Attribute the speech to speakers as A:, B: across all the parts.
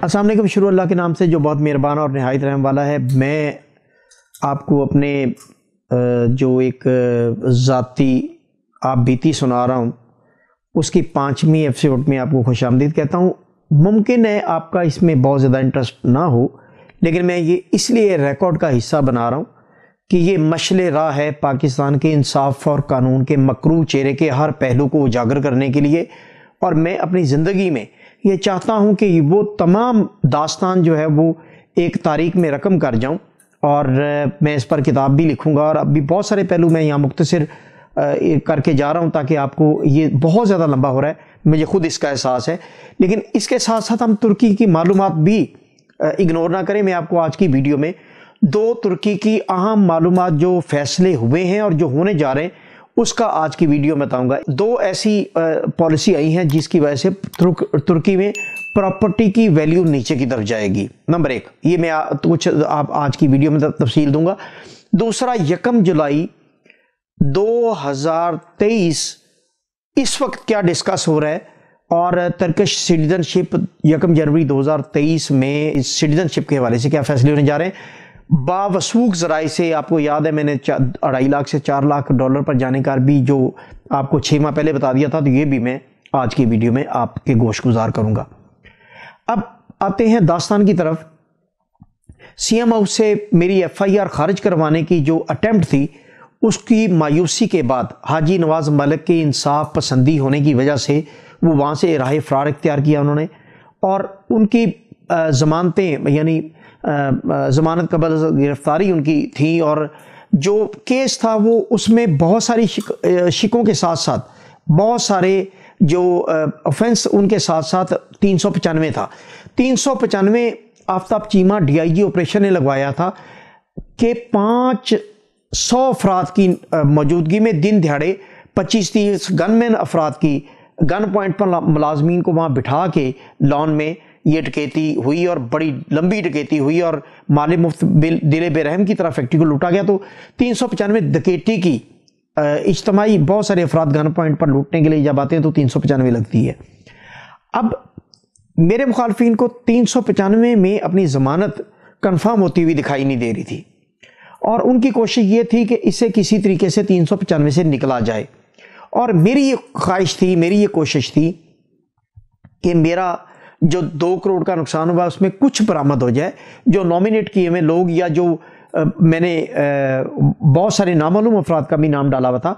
A: السلام علیکم۔ شروع اللہ کے نام سے جو بہت مہربان اور نہایت رحم والا ہے۔ میں آپ کو اپنے جو ایک ذاتی آپ بیتی سنا رہا ہوں اس کی 5ویں ایپیسوڈ میں آپ کو خوش آمدید کہتا ہوں۔ ممکن ہے آپ کا اس میں بہت زیادہ انٹرسٹ نہ ہو، لیکن میں یہ اس لیے ریکارڈ کا حصہ بنا رہا ہوں کہ یہ مشعل راہ ہے پاکستان کے انصاف اور قانون کے مکروہ چہرے کے ہر پہلو کو اجاگر کرنے کے لیے، اور میں اپنی زندگی میں یہ چاہتا ہوں کہ وہ تمام داستان جو ہے وہ ایک تاریخ میں رقم کر جاؤں، اور میں اس پر کتاب بھی لکھوں گا، اور اب بھی بہت سارے پہلو میں یہاں مختصر کر کے جا رہا ہوں تاکہ آپ کو یہ بہت زیادہ لمبا ہو رہا ہے، مجھے خود اس کا احساس ہے، لیکن اس کے ساتھ ساتھ ہم ترکی کی معلومات بھی اگنور نہ کریں۔ میں آپ کو آج کی ویڈیو میں 2 ترکی کی اہم معلومات جو فیصلے ہوئے ہیں اور جو ہونے جا رہے ہیں اس کا آج کی ویڈیو میں بتاؤں گا۔ 2 ایسی پالیسی آئی ہیں جس کی وجہ سے ترکی میں پراپرٹی کی ویلیو نیچے کی طرف جائے گی۔ نمبر 1، یہ میں کچھ آپ آج کی ویڈیو میں تفصیل دوں گا۔ دوسرا، 1 جولائی 2023 اس وقت کیا ڈسکس ہو رہا ہے، اور ترکش سٹیزن شپ 1 جنوری 2023 میں سٹیزن شپ کے حوالے سے کیا فیصلے ہونے جا رہے ہیں۔ باوثوق ذرائع سے آپ کو یاد ہے میں نے 2.5 لاکھ سے 4 لاکھ ڈالر پر جانے کا بھی جو آپ کو 6 ماہ پہلے بتا دیا تھا، تو یہ بھی میں آج کی ویڈیو میں آپ کے گوش گزار کروں گا۔ اب آتے ہیں داستان کی طرف۔ سی ایم ہاؤس سے میری FIR خارج کروانے کی جو اٹیمپٹ تھی، اس کی مایوسی کے بعد حاجی نواز ملک کے انصاف پسندی ہونے کی وجہ سے وہ وہاں سے راہ فرار اختیار کیا انہوں نے، اور ان کی ضمانتیں یعنی ضمانت قبل گرفتاری ان کی تھی، اور جو کیس تھا وہ اس میں بہت ساری شکوں کے ساتھ ساتھ بہت سارے جو offense ان کے ساتھ ساتھ 395 تھا۔ 395 آفتاب چیمہ DIG آپریشن نے لگوایا تھا کہ 500 افراد کی موجودگی میں دن دہاڑے 25-30 گن مین افراد کی گن پوائنٹ پر ملازمین کو وہاں بٹھا کے لان میں یہ ڈکیتی ہوئی، اور بڑی لمبی ڈکیتی ہوئی، اور مال مفت دل بے رحم کی طرح فیکٹری کو لوٹا گیا۔ تو 395 ڈکیتی کی اجتماعی بہت سارے افراد گن پوائنٹ پر لوٹنے کے لیے جب آتے ہیں تو 395 لگتی ہے۔ اب میرے مخالفین کو 395 میں اپنی ضمانت کنفرم ہوتی ہوئی دکھائی نہیں دے رہی تھی، اور ان کی کوشش یہ تھی کہ اسے کسی طریقے سے 395 سے نکلا جائے، اور میری یہ خواہش تھی، میری یہ کوشش تھی کہ میرا جو 2 کروڑ کا نقصان ہوا اس میں کچھ برآمد ہو جائے، جو نامینیٹ کیے ہوئے لوگ یا جو میں نے بہت سارے نامعلوم افراد کا بھی نام ڈالا ہوا تھا،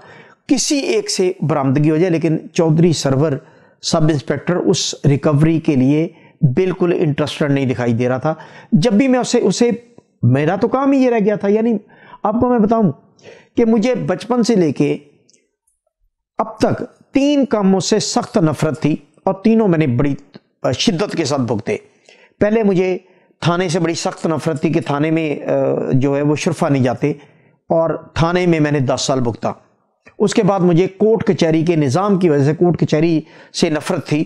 A: کسی ایک سے برآمدگی ہو جائے۔ لیکن چودھری سرور سب انسپیکٹر اس ریکوری کے لیے بالکل انٹرسٹڈ نہیں دکھائی دے رہا تھا۔ جب بھی میں اسے میرا تو کام ہی یہ رہ گیا تھا، یعنی آپ کو میں بتاؤں کہ مجھے بچپن سے لے کے اب تک 3 کاموں سے سخت نفرت تھی، اور تینوں میں نے بڑی شدت کے ساتھ بھگتے۔ پہلے مجھے تھانے سے بڑی سخت نفرت تھی کہ تھانے میں جو ہے وہ شرفا نہیں جاتے، اور تھانے میں نے 10 سال بھگتا۔ اس کے بعد مجھے کورٹ کچہری کے نظام کی وجہ سے کورٹ کچہری سے نفرت تھی،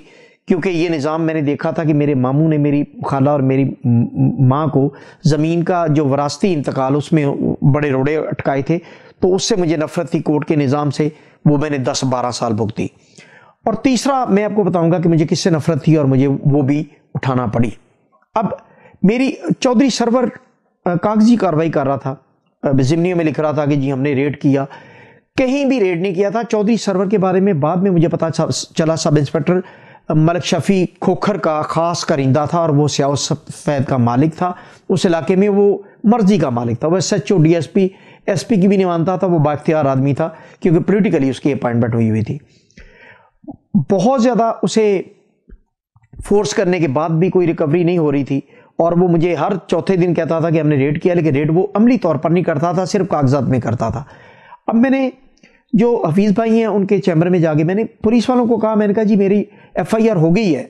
A: کیونکہ یہ نظام میں نے دیکھا تھا کہ میرے ماموں نے میری خالہ اور میری ماں کو زمین کا جو وراثتی انتقال اس میں بڑے روڑے اٹکائے تھے، تو اس سے مجھے نفرت تھی کورٹ کے نظام سے، وہ میں نے 10-12 سال بھگتی۔ اور تیسرا میں آپ کو بتاؤں گا کہ مجھے کس سے نفرت تھی اور مجھے وہ بھی اٹھانا پڑی۔ اب میری چودھری سرور کاغذی کارروائی کر رہا تھا، ضمنیوں میں لکھ رہا تھا کہ جی ہم نے ریڈ کیا، کہیں بھی ریڈ نہیں کیا تھا۔ چودھری سرور کے بارے میں بعد میں مجھے پتا چلا سب انسپیکٹر ملک شفیع کھوکھر کا خاص کرندہ تھا، اور وہ سیاہ سفید کا مالک تھا، اس علاقے میں وہ مرضی کا مالک تھا، وہ SHO DSP SP کی بھی نہیں مانتا تھا، وہ بااختیار آدمی تھا کیونکہ پولیٹیکلی اس کی اپائنٹمنٹ ہوئی تھی۔ بہت زیادہ اسے فورس کرنے کے بعد بھی کوئی ریکوری نہیں ہو رہی تھی، اور وہ مجھے ہر چوتھے دن کہتا تھا کہ ہم نے ریڈ کیا، لیکن ریڈ وہ عملی طور پر نہیں کرتا تھا، صرف کاغذات میں کرتا تھا۔ اب میں نے جو حفیظ بھائی ہیں ان کے چیمبر میں جا کے میں نے پولیس والوں کو کہا، میں نے کہا جی میری FIR ہو گئی ہے،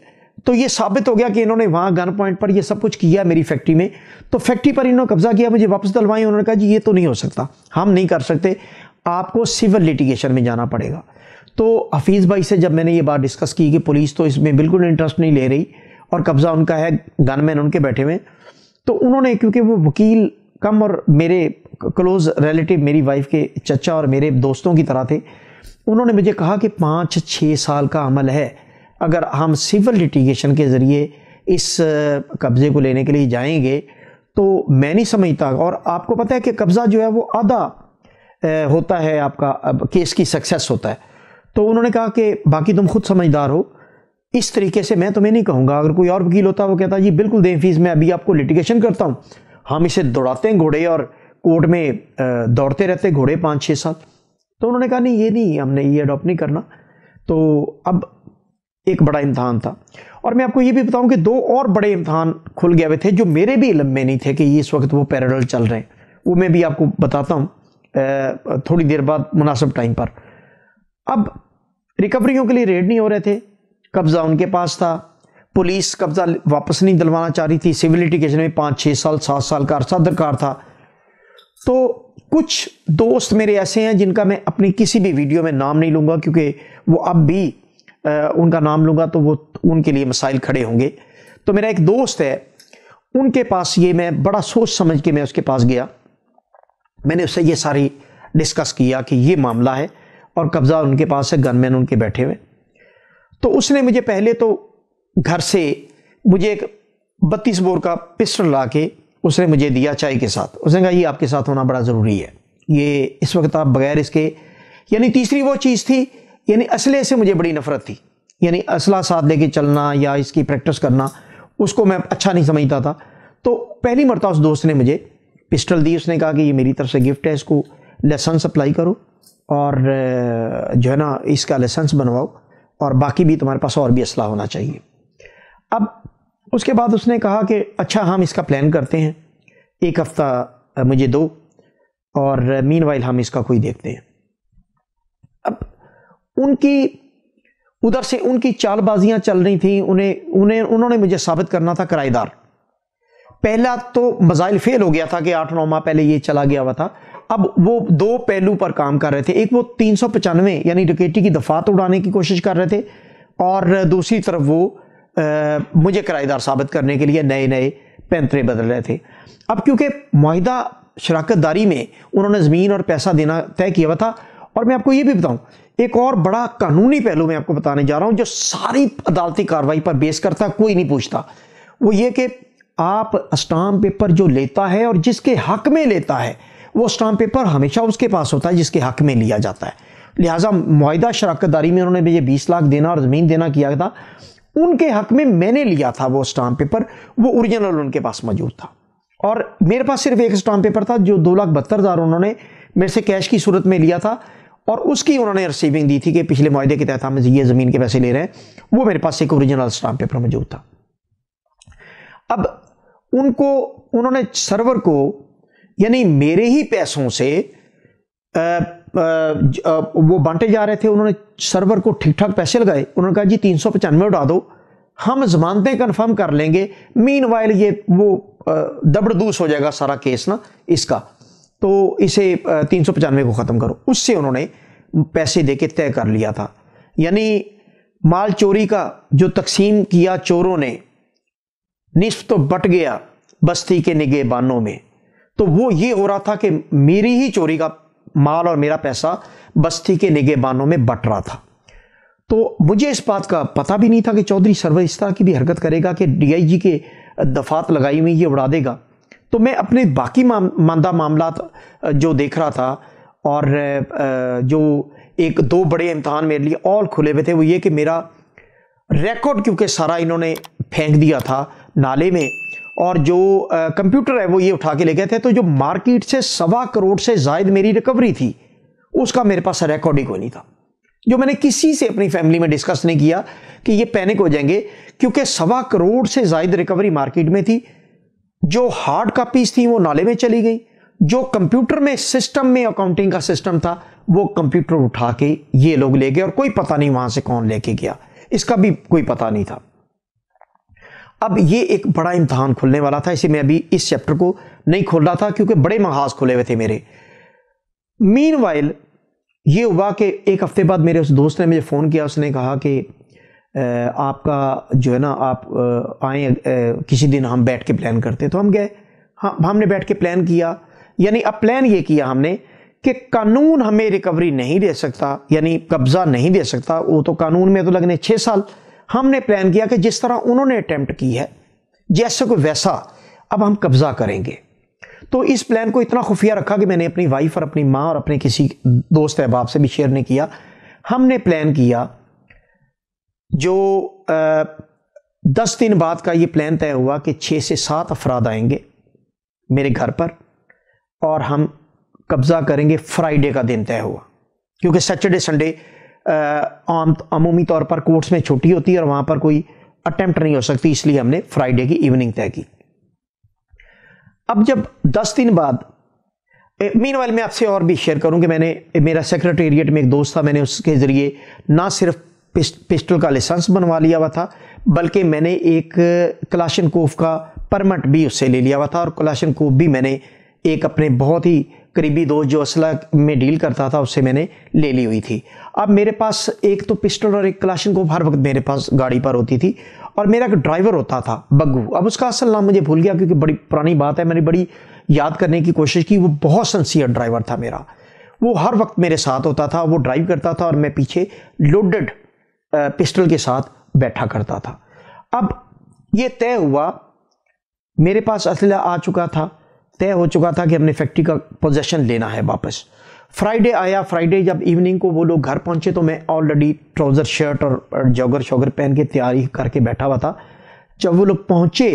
A: تو یہ ثابت ہو گیا کہ انہوں نے وہاں گن پوائنٹ پر یہ سب کچھ کیا میری فیکٹری میں، تو فیکٹری پر انہوں نے قبضہ کیا، مجھے واپس دلوائیں۔ انہوں نے کہا جی یہ تو نہیں ہو سکتا، ہم نہیں کر سکتے، آپ کو سول لیٹیگیشن میں جانا پڑے گا۔ تو حفیظ بھائی سے جب میں نے یہ بات ڈسکس کی کہ پولیس تو اس میں بالکل انٹرسٹ نہیں لے رہی اور قبضہ ان کا ہے، گن مین ان کے بیٹھے ہوئے، تو انہوں نے، کیونکہ وہ وکیل کم اور میرے کلوز ریلیٹیو میری وائف کے چچا اور میرے دوستوں کی طرح تھے، انہوں نے مجھے کہا کہ 5-6 سال کا عمل ہے، اگر ہم سول لیٹیگیشن کے ذریعے اس قبضے کو لینے کے لیے جائیں گے تو میں نہیں سمجھتا. اور آپ کو پتہ ہے کہ قبضہ جو ہے وہ آدھا ہوتا ہے آپ کا کیس کی سکسیس ہوتا ہے. تو انہوں نے کہا کہ باقی تم خود سمجھدار ہو, اس طریقے سے میں تمہیں نہیں کہوں گا. اگر کوئی اور وکیل ہوتا وہ کہتا جی بالکل دیں فیس, میں ابھی آپ کو لٹیگیشن کرتا ہوں, ہم اسے دوڑاتے ہیں گھوڑے اور کورٹ میں دوڑتے رہتے گھوڑے 5-6 سال. تو انہوں نے کہا نہیں, یہ نہیں, ہم نے یہ اڈاپٹ نہیں کرنا. تو اب ایک بڑا امتحان تھا. اور میں آپ کو یہ بھی بتاؤں کہ 2 اور بڑے امتحان کھل گئے ہوئے تھے جو میرے بھی علم میں نہیں تھے کہ یہ اس وقت وہ پیرالل چل رہے ہیں. وہ میں بھی آپ کو بتاتا ہوں تھوڑی دیر بعد مناسب ٹائم پر. اب ریکوریوں کے لیے ریڈ نہیں ہو رہے تھے, قبضہ ان کے پاس تھا, پولیس قبضہ واپس نہیں دلوانا چاہ رہی تھی, سول لٹیگیشن میں 5-6 سال 7 سال کا عرصہ درکار تھا. تو کچھ دوست میرے ایسے ہیں جن کا میں اپنی کسی بھی ویڈیو میں نام نہیں لوں گا, کیونکہ وہ اب بھی ان کا نام لوں گا تو وہ ان کے لیے مسائل کھڑے ہوں گے. تو میرا ایک دوست ہے, ان کے پاس یہ میں بڑا سوچ سمجھ کے میں اس کے پاس گیا, میں نے اس سے یہ ساری ڈسکس کیا کہ یہ معاملہ ہے اور قبضہ ان کے پاس ہے, گن مین ان کے بیٹھے ہوئے. تو اس نے مجھے پہلے تو گھر سے مجھے ایک 32 بور کا پسٹل لا کے اس نے مجھے دیا چائے کے ساتھ. اس نے کہا یہ آپ کے ساتھ ہونا بڑا ضروری ہے, یہ اس وقت آپ بغیر اس کے, یعنی تیسری وہ چیز تھی, یعنی اسلحے سے مجھے بڑی نفرت تھی, یعنی اسلحہ ساتھ لے کے چلنا یا اس کی پریکٹس کرنا اس کو میں اچھا نہیں سمجھتا تھا. تو پہلی مرتبہ اس دوست نے مجھے پسٹل دی. اس نے کہا کہ یہ میری طرف سے گفٹ ہے, اس کو لائسنس اپلائی کرو اور جو ہے نا اس کا لائسنس بنواؤ, اور باقی بھی تمہارے پاس اور بھی اسلحہ ہونا چاہیے. اب اس کے بعد اس نے کہا کہ اچھا ہم اس کا پلان کرتے ہیں, 1 ہفتہ مجھے دو اور مین وائل ہم اس کا کوئی دیکھتے ہیں. اب ادھر سے ان کی چال بازیاں چل رہی تھیں. انہوں نے مجھے ثابت کرنا تھا کرایہ دار. پہلا تو مزائل فیل ہو گیا تھا کہ 8-9 ماہ پہلے یہ چلا گیا ہوا تھا. اب وہ 2 پہلو پر کام کر رہے تھے, ایک وہ 395 یعنی ڈکیٹی کی دفعات اڑانے کی کوشش کر رہے تھے, اور دوسری طرف وہ مجھے کرایہ دار ثابت کرنے کے لیے نئے پینترے بدل رہے تھے. اب کیونکہ معاہدہ شراکت داری میں انہوں نے زمین اور پیسہ دینا طے کیا ہوا تھا. اور میں آپ کو یہ بھی بتاؤں, ایک اور بڑا قانونی پہلو میں آپ کو بتانے جا رہا ہوں جو ساری عدالتی کارروائی پر بیس کرتا, کوئی نہیں پوچھتا. وہ یہ کہ آپ اسٹامپ پیپر جو لیتا ہے اور جس کے حق میں لیتا ہے, وہ اسٹامپ پیپر ہمیشہ اس کے پاس ہوتا ہے جس کے حق میں لیا جاتا ہے. لہٰذا معاہدہ شراکت داری میں انہوں نے مجھے 20 لاکھ دینا اور زمین دینا کیا تھا, ان کے حق میں نے لیا تھا وہ اسٹامپ پیپر, وہ اوریجنل ان کے پاس موجود تھا. اور میرے پاس صرف ایک اسٹامپ پیپر تھا جو 2,72,000 انہوں نے میرے سے کیش کی صورت میں لیا تھا, اور اس کی انہوں نے ریسیونگ دی تھی کہ پچھلے معاہدے کے تحت ہم یہ زمین کے پیسے لے رہے ہیں. وہ میرے پاس ایک اوریجنل اسٹامپ پیپر موجود تھا. اب انہوں نے سرور کو یعنی میرے ہی پیسوں سے وہ بانٹے جا رہے تھے. انہوں نے سرور کو ٹھیک ٹھاک پیسے لگائے. انہوں نے کہا جی 395 اڑا دو, ہم ضمانتیں کنفرم کر لیں گے, مین وائل یہ وہ دبردوس ہو جائے گا سارا کیس نا اس کا, تو اسے 395 کو ختم کرو. اس سے انہوں نے پیسے دے کے طے کر لیا تھا. یعنی مال چوری کا جو تقسیم کیا چوروں نے, نصف تو بٹ گیا بستی کے نگہبانوں میں. تو وہ یہ ہو رہا تھا کہ میری ہی چوری کا مال اور میرا پیسہ بستی کے نگہبانوں میں بٹ رہا تھا. تو مجھے اس بات کا پتہ بھی نہیں تھا کہ چودھری سرور اس طرح کی بھی حرکت کرے گا کہ ڈی آئی جی کے دفعات لگائی ہوئی یہ اڑا دے گا. تو میں اپنے باقی ماندہ معاملات جو دیکھ رہا تھا, اور جو 1-2 بڑے امتحان میرے لیے آل کھلے ہوئے تھے, وہ یہ کہ میرا ریکارڈ کیونکہ سارا انہوں نے پھینک دیا تھا نالے میں, اور جو کمپیوٹر ہے وہ یہ اٹھا کے لے گئے تھے. تو جو مارکیٹ سے 1.25 کروڑ سے زائد میری ریکوری تھی, اس کا میرے پاس ریکارڈ ہی کوئی نہیں تھا, جو میں نے کسی سے اپنی فیملی میں ڈسکس نہیں کیا کہ یہ پینک ہو جائیں گے, کیونکہ 1.25 کروڑ سے زائد ریکوری مارکیٹ میں تھی. جو ہارڈ کاپیز تھیں وہ نالے میں چلی گئی, جو کمپیوٹر میں سسٹم میں اکاؤنٹنگ کا سسٹم تھا وہ کمپیوٹر اٹھا کے یہ لوگ لے گئے, اور کوئی پتہ نہیں وہاں سے کون لے کے گیا, اس کا بھی کوئی پتہ نہیں تھا. اب یہ ایک بڑا امتحان کھلنے والا تھا, اسے میں ابھی اس چیپٹر کو نہیں کھول رہا تھا کیونکہ بڑے محاذ کھلے ہوئے تھے میرے. مین وائل یہ ہوا کہ 1 ہفتے بعد میرے اس دوست نے مجھے فون کیا. اس نے کہا کہ آپ کا جو ہے نا آپ آئیں کسی دن ہم بیٹھ کے پلان کرتے. تو ہم گئے, ہم نے بیٹھ کے پلان کیا. یعنی اب پلان یہ کیا ہم نے کہ قانون ہمیں ریکوری نہیں دے سکتا, یعنی قبضہ نہیں دے سکتا, وہ تو قانون میں تو لگنے 6 سال, ہم نے پلان کیا کہ جس طرح انہوں نے اٹیمپٹ کی ہے جیسے کوئی ویسا اب ہم قبضہ کریں گے. تو اس پلان کو اتنا خفیہ رکھا کہ میں نے اپنی وائف اور اپنی ماں اور اپنے کسی دوست احباب سے بھی شیئر نہیں کیا. ہم نے پلان کیا، جو 10 دن بعد کا یہ پلان طے ہوا کہ 6 سے 7 افراد آئیں گے میرے گھر پر اور ہم قبضہ کریں گے. فرائیڈے کا دن طے ہوا کیونکہ سیٹرڈے سنڈے عمومی طور پر کورٹس میں چھٹی ہوتی ہے اور وہاں پر کوئی اٹیمپٹ نہیں ہو سکتی، اس لیے ہم نے فرائیڈے کی ایوننگ طے کی. اب جب 10 دن بعد مین وائل میں آپ سے اور بھی شیئر کروں کہ میں نے میرا سیکرٹریٹ میں ایک دوست تھا، میں نے اس کے ذریعے نہ صرف پسٹل کا لائسنس بنوا لیا ہوا تھا بلکہ میں نے ایک کلاشنکوف کا پرمٹ بھی اس سے لے لیا ہوا تھا، اور کلاشنکوف بھی میں نے ایک اپنے بہت ہی قریبی دوست جو اسلحہ میں ڈیل کرتا تھا اس سے میں نے لے لی ہوئی تھی. اب میرے پاس ایک تو پسٹل اور ایک کلاشنکوف ہر وقت میرے پاس گاڑی پر ہوتی تھی، اور میرا ایک ڈرائیور ہوتا تھا بگو. اب اس کا اصل نام مجھے بھول گیا کیونکہ بڑی پرانی بات ہے، میں نے بڑی یاد کرنے کی کوشش کی. وہ بہت سنسیئر ڈرائیور تھا میرا، وہ ہر وقت میرے ساتھ ہوتا تھا، وہ ڈرائیو کرتا تھا اور میں پیچھے لوڈڈ پسٹل کے ساتھ بیٹھا کرتا تھا. اب یہ طے ہوا، میرے پاس اسلحہ آ چکا تھا، طے ہو چکا تھا کہ ہم نے فیکٹری کا پوزیشن لینا ہے واپس. فرائیڈے آیا، فرائیڈے جب ایوننگ کو وہ لوگ گھر پہنچے تو میں آلریڈی ٹراؤزر شرٹ اور جوگر شوگر پہن کے تیاری کر کے بیٹھا ہوا تھا. جب وہ لوگ پہنچے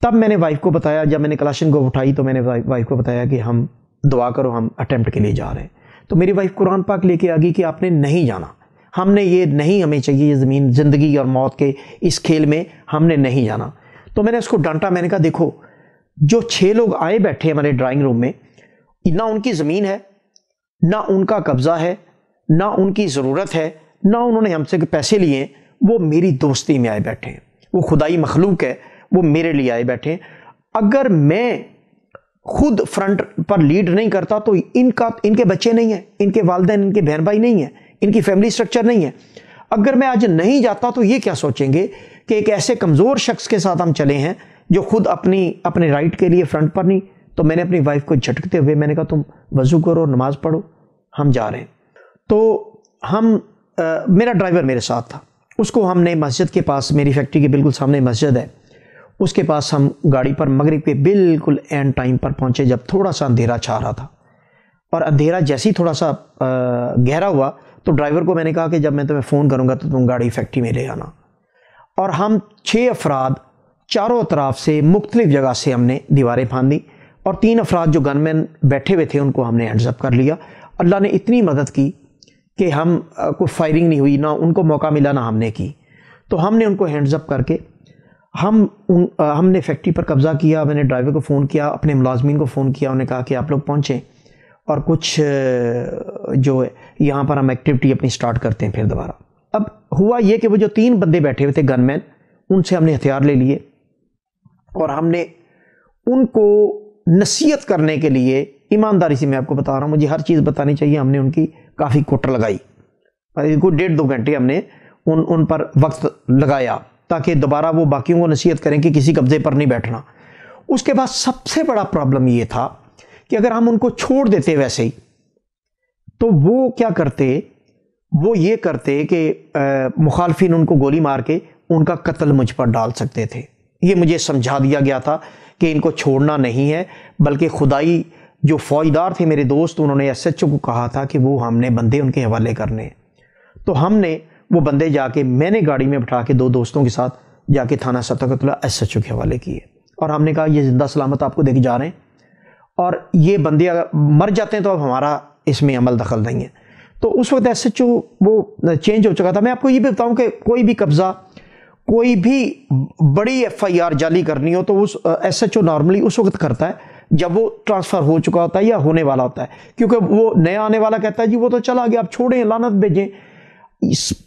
A: تب میں نے وائف کو بتایا، جب میں نے کلاشن کو اٹھائی تو میں نے وائف کو بتایا کہ ہم دعا کرو، ہم اٹیمپٹ کے لیے جا رہے ہیں. تو میری وائف قرآن پاک لے کے آ گئی کہ آپ نے نہیں جانا، ہم نے یہ نہیں، ہمیں چاہیے یہ زمین، زندگی اور موت کے اس کھیل میں ہم نے نہیں جانا. تو میں نے اس کو ڈانٹا، میں نے کہا دیکھو جو 6 لوگ آئے بیٹھے ہمارے ڈرائنگ روم میں، نہ ان کی زمین ہے، نہ ان کا قبضہ ہے، نہ ان کی ضرورت ہے، نہ انہوں نے ہم سے پیسے لیے ہیں، وہ میری دوستی میں آئے بیٹھے ہیں، وہ خدائی مخلوق ہے، وہ میرے لیے آئے بیٹھے ہیں. اگر میں خود فرنٹ پر لیڈ نہیں کرتا تو ان کے بچے نہیں ہیں، ان کے والدین، ان کے بہن بھائی نہیں ہیں، ان کی فیملی سٹرکچر نہیں ہے. اگر میں آج نہیں جاتا تو یہ کیا سوچیں گے کہ ایک ایسے کمزور شخص کے ساتھ ہم چلے ہیں جو خود اپنے رائٹ کے لیے فرنٹ پر نہیں. تو میں نے اپنی وائف کو جھٹکتے ہوئے میں نے کہا تم وضو کرو، نماز پڑھو، ہم جا رہے ہیں. تو میرا ڈرائیور میرے ساتھ تھا، اس کو ہم نے مسجد کے پاس، میری فیکٹری کے بالکل سامنے مسجد ہے، اس کے پاس ہم گاڑی پر مغرب کے بالکل اینڈ ٹائم پر پہنچے جب تھوڑا سا اندھیرا چھا رہا تھا. اور اندھیرا جیسے ہی تھوڑا سا گہرا ہوا تو ڈرائیور کو میں نے کہا کہ جب میں تمہیں فون کروں گا تو تم گاڑی فیکٹری میں لے آنا. اور ہم 6 افراد چاروں اطراف سے مختلف جگہ سے ہم نے دیواریں پھاندی، اور 3 افراد جو گن مین بیٹھے ہوئے تھے ان کو ہم نے ہینڈز اپ کر لیا. اللہ نے اتنی مدد کی کہ ہم کوئی فائرنگ نہیں ہوئی، نہ ان کو موقع ملا نہ ہم نے کی. تو ہم نے ان کو ہینڈز اپ کر کے ہم نے فیکٹری پر قبضہ کیا. میں نے ڈرائیور کو فون کیا، اپنے ملازمین کو فون کیا، انہوں نے کہا کہ آپ لوگ پہنچیں اور کچھ جو یہاں پر ہم ایکٹیویٹی اپنی سٹارٹ کرتے ہیں پھر دوبارہ. اب ہوا یہ کہ وہ جو 3 بندے بیٹھے ہوئے تھے گن مین، ان سے ہم نے ہتھیار لے لیے اور ہم نے ان کو نصیحت کرنے کے لیے، ایمانداری سے میں آپ کو بتا رہا ہوں، مجھے ہر چیز بتانی چاہیے، ہم نے ان کی کافی کوٹر لگائی، کوئی 1.5-2 گھنٹے ہم نے ان پر وقت لگایا تاکہ دوبارہ وہ باقیوں کو نصیحت کریں کہ کسی قبضے پر نہیں بیٹھنا. اس کے بعد سب سے بڑا پرابلم یہ تھا کہ اگر ہم ان کو چھوڑ دیتے ویسے ہی تو وہ کیا کرتے، وہ یہ کرتے کہ مخالفین ان کو گولی مار کے ان کا قتل مجھ پر ڈال سکتے تھے. یہ مجھے سمجھا دیا گیا تھا کہ ان کو چھوڑنا نہیں ہے، بلکہ خدائی جو فوجدار تھے میرے دوست، انہوں نے ایس ایچ او کو کہا تھا کہ وہ ہم نے بندے ان کے حوالے کرنے. تو ہم نے وہ بندے جا کے، میں نے گاڑی میں بٹھا کے 2 دوستوں کے ساتھ جا کے تھانہ ستقت اللہ ایس ایچ او کے حوالے کیے، اور ہم نے کہا یہ زندہ سلامت آپ کو دے کے جا رہے ہیں، اور یہ بندے اگر مر جاتے ہیں تو اب ہمارا اس میں عمل دخل نہیں ہے. تو اس وقت ایس ایچ او وہ چینج ہو چکا تھا. میں آپ کو یہ بھی بتاؤں کہ کوئی بھی قبضہ، کوئی بھی بڑی ایف آئی آر جعلی کرنی ہو تو اس ایس ایچ او نارملی اس وقت کرتا ہے جب وہ ٹرانسفر ہو چکا ہوتا ہے یا ہونے والا ہوتا ہے، کیونکہ وہ نیا آنے والا کہتا ہے جی وہ تو چلا گیا، آپ چھوڑیں، لعنت بھیجیں.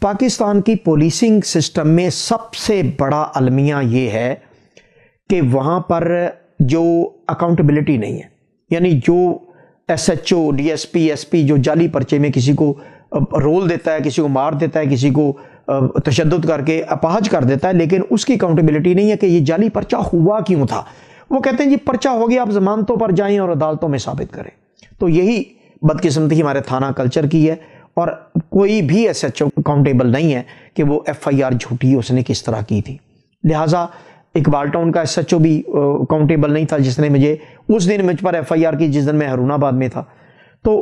A: پاکستان کی پولیسنگ سسٹم میں سب سے بڑا المیہ یہ ہے کہ وہاں پر جو اکاؤنٹیبلٹی نہیں ہے، یعنی جو S H O, D S P, S P جو جعلی پرچے میں کسی کو رول دیتا ہے، کسی کو مار دیتا ہے، کسی کو تشدد کر کے اپاہج کر دیتا ہے، لیکن اس کی اکاؤنٹیبلٹی نہیں ہے کہ یہ جعلی پرچہ ہوا کیوں تھا. وہ کہتے ہیں جی پرچہ ہو گیا، آپ ضمانتوں پر جائیں اور عدالتوں میں ثابت کریں. تو یہی بدقسمتی ہمارے تھانہ کلچر کی ہے، اور کوئی بھی ایس ایچ او اکاؤنٹیبل نہیں ہے کہ وہ ایف آئی آر جھوٹی اس نے کس طرح کی تھی. لہٰذا اقبال ٹاؤن کا ایس ایچ او بھی اکاؤنٹیبل نہیں تھا جس نے مجھے اس دن مجھ پر ایف آئی آر کی جس دن میں ہرون آباد میں تھا. تو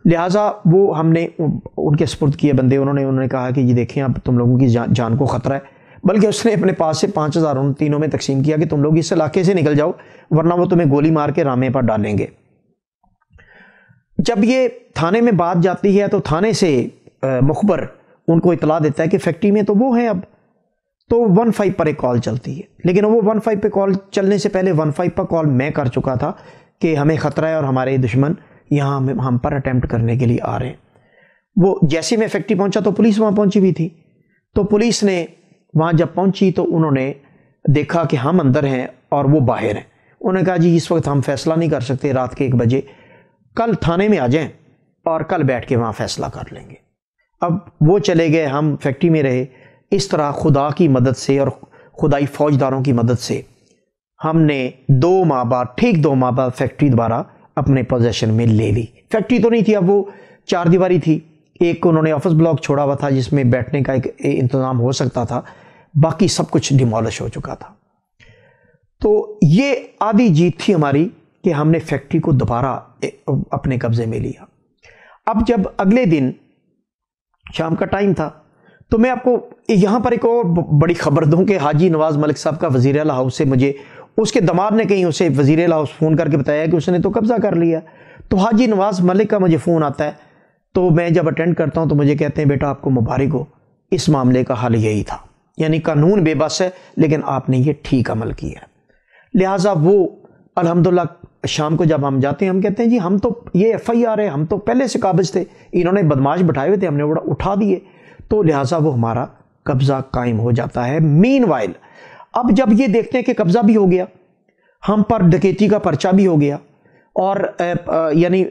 A: لہٰذا وہ ہم نے ان کے سپرد کیے بندے, انہوں نے کہا کہ یہ دیکھیں اب تم لوگوں کی جان کو خطرہ ہے, بلکہ اس نے اپنے پاس سے 5,000 ان تینوں میں تقسیم کیا کہ تم لوگ اس علاقے سے نکل جاؤ ورنہ وہ تمہیں گولی مار کے رامے پر ڈالیں گے. جب یہ تھانے میں بات جاتی ہے تو تھانے سے مخبر ان کو اطلاع دیتا ہے کہ فیکٹری میں تو وہ ہیں. اب تو 15 پر ایک کال چلتی ہے, لیکن وہ 15 پہ کال چلنے سے پہلے 15 پر کال میں کر چکا تھا کہ ہمیں خطرہ ہے اور ہمارے دشمن یہاں ہم پر اٹیمپٹ کرنے کے لیے آ رہے ہیں. وہ جیسے میں فیکٹری پہنچا تو پولیس وہاں پہنچی بھی تھی. تو پولیس نے وہاں جب پہنچی تو انہوں نے دیکھا کہ ہم اندر ہیں اور وہ باہر ہیں. انہوں نے کہا جی اس وقت ہم فیصلہ نہیں کر سکتے, رات کے 1 بجے کل تھانے میں آ جائیں اور کل بیٹھ کے وہاں فیصلہ کر لیں گے. اب وہ چلے گئے, ہم فیکٹری میں رہے. اس طرح خدا کی مدد سے اور خدائی فوجداروں کی مدد سے ہم نے 2 ماہ بعد, ٹھیک 2 ماہ بعد فیکٹری دوبارہ اپنے پوزیشن میں لے لی. فیکٹری تو نہیں تھی, اب وہ 4 دیواری تھی. ایک انہوں نے آفس بلاک چھوڑا ہوا تھا جس میں بیٹھنے کا ایک انتظام ہو سکتا تھا, باقی سب کچھ ڈیمولش ہو چکا تھا. تو یہ آدھی جیت تھی ہماری کہ ہم نے فیکٹری کو دوبارہ اپنے قبضے میں لیا. اب جب اگلے دن شام کا ٹائم تھا تو میں آپ کو یہاں پر ایک اور بڑی خبر دوں کہ حاجی نواز ملک صاحب کا وزیر اعلیٰ ہاؤس سے مجھے اس کے دماد نے کہیں اسے وزیر اعلیٰ ہاؤس فون کر کے بتایا کہ اس نے تو قبضہ کر لیا. تو حاجی نواز ملک کا مجھے فون آتا ہے تو میں جب اٹینڈ کرتا ہوں تو مجھے کہتے ہیں بیٹا آپ کو مبارک ہو, اس معاملے کا حل یہی تھا, یعنی قانون بے بس ہے لیکن آپ نے یہ ٹھیک عمل کیا. لہٰذا وہ الحمدللہ شام کو جب ہم جاتے ہیں ہم کہتے ہیں جی ہم تو یہ ایف آئی آر ہے, ہم تو پہلے سے قابض تھے, انہوں نے بدماش بٹھائے ہوئے تھے, ہم نے اٹھا دیے. تو لہٰذا وہ ہمارا قبضہ قائم ہو جاتا ہے. مین وائل اب جب یہ دیکھتے ہیں کہ قبضہ بھی ہو گیا, ہم پر ڈکیتی کا پرچہ بھی ہو گیا, اور یعنی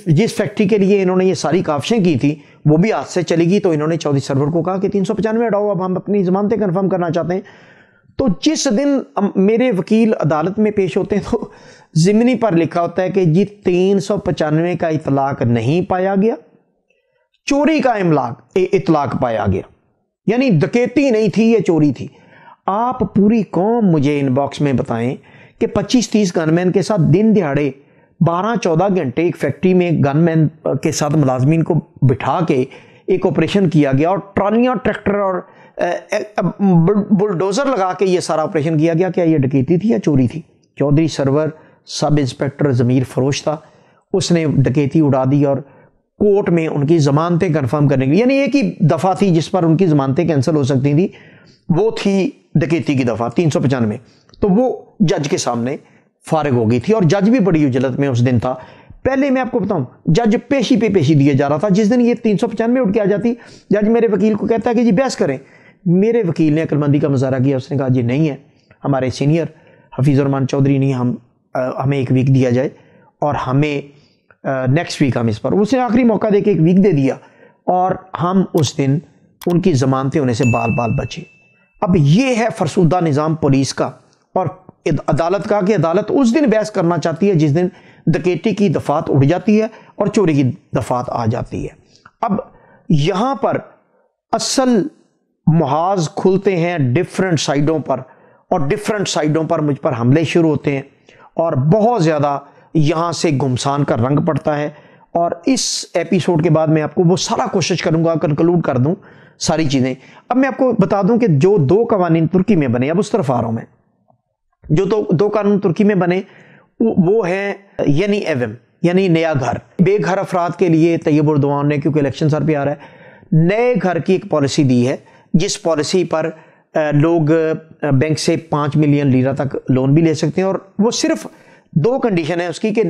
A: جس فیکٹری کے لیے انہوں نے یہ ساری کاوشیں کی تھی وہ بھی ہاتھ سے چلی گئی, تو انہوں نے چودھری سرور کو کہا کہ 395 ہٹاؤ, اب ہم اپنی ضمانتیں کنفرم کرنا چاہتے ہیں. تو جس دن میرے وکیل عدالت میں پیش ہوتے ہیں تو ضمنی پر لکھا ہوتا ہے کہ جی 395 کا اطلاق نہیں پایا گیا, چوری کا اطلاق پایا گیا, یعنی ڈکیتی نہیں تھی, یہ چوری تھی. آپ پوری قوم مجھے ان باکس میں بتائیں کہ 25-30 گن مین کے ساتھ دن دہاڑے 12-14 گھنٹے ایک فیکٹری میں گن مین کے ساتھ ملازمین کو بٹھا کے ایک آپریشن کیا گیا, اور ٹرالیاں, ٹریکٹر اور بلڈوزر لگا کے یہ سارا آپریشن کیا گیا. کیا یہ ڈکیتی تھی یا چوری تھی؟ چودھری سرور سب انسپیکٹر ضمیر فروش تھا, اس نے ڈکیتی اڑا دی اور کورٹ میں ان کی ضمانتیں کنفرم کرنے کی, یعنی ایک ہی دفعہ تھی جس پر ان کی ضمانتیں کینسل ہو سکتی تھیں, وہ تھی ڈکیتی کی دفعہ 395. تو وہ جج کے سامنے فارغ ہو گئی تھی, اور جج بھی بڑی اجلت میں اس دن تھا. پہلے میں آپ کو بتاؤں جج پیشی پہ پیشی دیا جا رہا تھا. جس دن یہ 395 اٹھ کے آ جاتی, جج میرے وکیل کو کہتا ہے کہ جی بحث کریں. میرے وکیل نے عقلمندی کا مظاہرہ کیا, اس نے کہا جی نہیں ہے, ہمارے سینئر حفیظ الرحمان چودھری نہیں, ہمیں 1 ویک دیا جائے اور ہمیں نیکسٹ ویک ہم اس پر. اس نے آخری موقع دے کے 1 ویک دے دیا, اور ہم اس دن ان کی ضمانتیں ہونے سے بال بال بچے. اب یہ ہے فرسودہ نظام پولیس کا اور عدالت کا, کہ عدالت اس دن بحث کرنا چاہتی ہے جس دن ڈکیتی کی دفعات اڑ جاتی ہے اور چوری کی دفعات آ جاتی ہے. اب یہاں پر اصل محاذ کھلتے ہیں ڈیفرنٹ سائڈوں پر, اور ڈیفرنٹ سائڈوں پر مجھ پر حملے شروع ہوتے ہیں, اور بہت زیادہ یہاں سے گھمسان کا رنگ پڑتا ہے. اور اس ایپیسوڈ کے بعد میں آپ کو وہ سارا کوشش کروں گا کنکلوڈ کر دوں ساری چیزیں. اب میں آپ کو بتا دوں کہ جو 2 قوانین ترکی میں بنے, اب اس طرف آ رہا ہوں میں, جو 2 قانون ترکی میں بنے وہ ہیں یعنی ایوم, یعنی نیا گھر. بے گھر افراد کے لیے طیب اردوان نے, کیونکہ الیکشن سر پہ آ رہا ہے, نئے گھر کی ایک پالیسی دی ہے, جس پالیسی پر لوگ بینک سے 5 ملین لیرہ تک لون بھی لے سکتے ہیں. اور وہ صرف 2 کنڈیشن ہے اس کی, کہ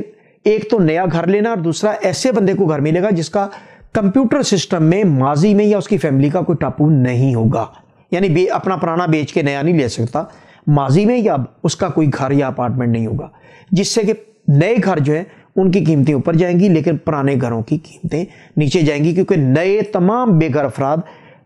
A: ایک تو نیا گھر لینا, اور دوسرا ایسے بندے کو گھر ملے گا جس کا کمپیوٹر سسٹم میں ماضی میں یا اس کی فیملی کا کوئی ٹاپو نہیں ہوگا, یعنی اپنا پرانا بیچ کے نیا نہیں لے سکتا ماضی میں, یا اس کا کوئی گھر یا اپارٹمنٹ نہیں ہوگا, جس سے کہ نئے گھر جو ہیں ان کی قیمتیں اوپر جائیں گی لیکن پرانے گھروں کی قیمتیں نیچے جائیں گی, کیونکہ نئے تمام بے گھر افراد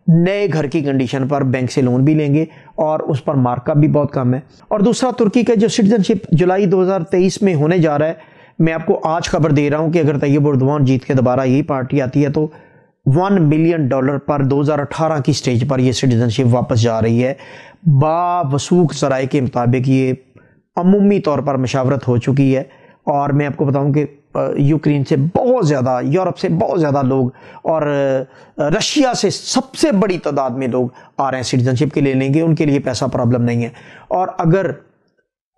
A: نئے گھر کی کنڈیشن پر بینک سے لون بھی لیں گے, اور اس پر مارک اپ بھی بہت کم ہے. اور دوسرا ترکی کا جو سٹیزن شپ جولائی 2023 میں ہونے جا رہا ہے, میں آپ کو آج خبر دے رہا ہوں کہ اگر طیب اردوان جیت کے دوبارہ یہی پارٹی آتی ہے تو $1 ملین پر 2018 کی سٹیج پر یہ سٹیزن شپ واپس جا رہی ہے۔ باوثوق ذرائع کے مطابق یہ عمومی طور پر مشاورت ہو چکی ہے، اور میں آپ کو بتاؤں کہ یوکرین سے بہت زیادہ، یورپ سے بہت زیادہ لوگ، اور رشیا سے سب سے بڑی تعداد میں لوگ آ رہے ہیں سٹیزن شپ کے لیے لیں گے، ان کے لیے پیسہ پرابلم نہیں ہے۔ اور اگر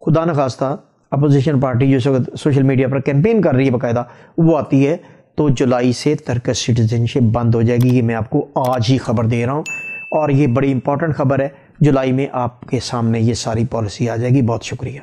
A: خدا نخواستہ اپوزیشن پارٹی جو سوشل میڈیا پر کیمپین کر رہی ہے باقاعدہ، وہ آتی ہے تو جولائی سے ترکش سٹیزن شپ بند ہو جائے گی۔ یہ میں آپ کو آج ہی خبر دے رہا ہوں، اور یہ بڑی امپورٹنٹ خبر ہے۔ جولائی میں آپ کے سامنے یہ ساری پالیسی آ جائے گی۔ بہت شکریہ۔